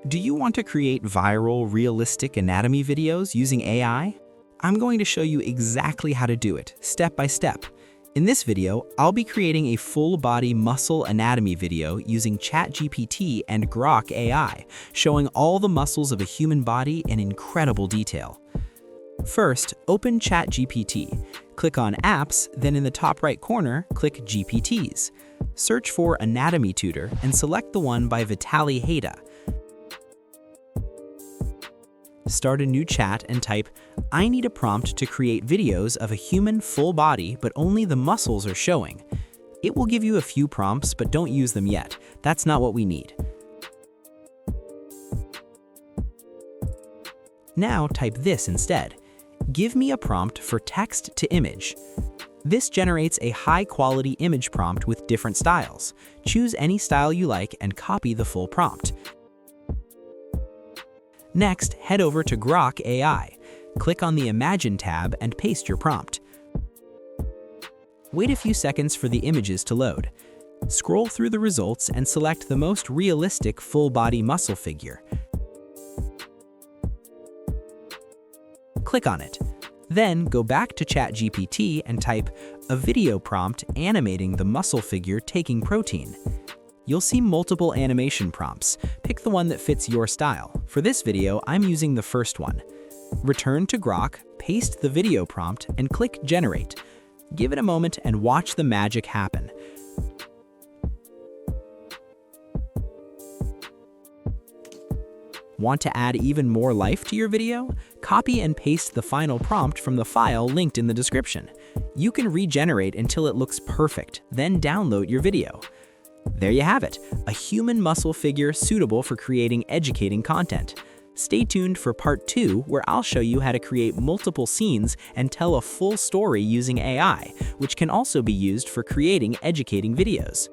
Do you want to create viral, realistic anatomy videos using AI? I'm going to show you exactly how to do it, step by step. In this video, I'll be creating a full-body muscle anatomy video using ChatGPT and Grok AI, showing all the muscles of a human body in incredible detail. First, open ChatGPT. Click on Apps, then in the top right corner, click GPTs. Search for Anatomy Tutor and select the one by Vitaly Hayda. Start a new chat and type, "I need a prompt to create videos of a human full body but only the muscles are showing." It will give you a few prompts, but don't use them yet. That's not what we need. Now type this instead. "Give me a prompt for text to image." This generates a high-quality image prompt with different styles. Choose any style you like and copy the full prompt. Next, head over to Grok AI. Click on the Imagine tab and paste your prompt. Wait a few seconds for the images to load. Scroll through the results and select the most realistic full-body muscle figure. Click on it. Then go back to ChatGPT and type a video prompt animating the muscle figure taking protein. You'll see multiple animation prompts. Pick the one that fits your style. For this video, I'm using the first one. Return to Grok, paste the video prompt, and click Generate. Give it a moment and watch the magic happen. Want to add even more life to your video? Copy and paste the final prompt from the file linked in the description. You can regenerate until it looks perfect, then download your video. There you have it, a human muscle figure suitable for creating educating content. Stay tuned for part 2, where I'll show you how to create multiple scenes and tell a full story using AI, which can also be used for creating educating videos.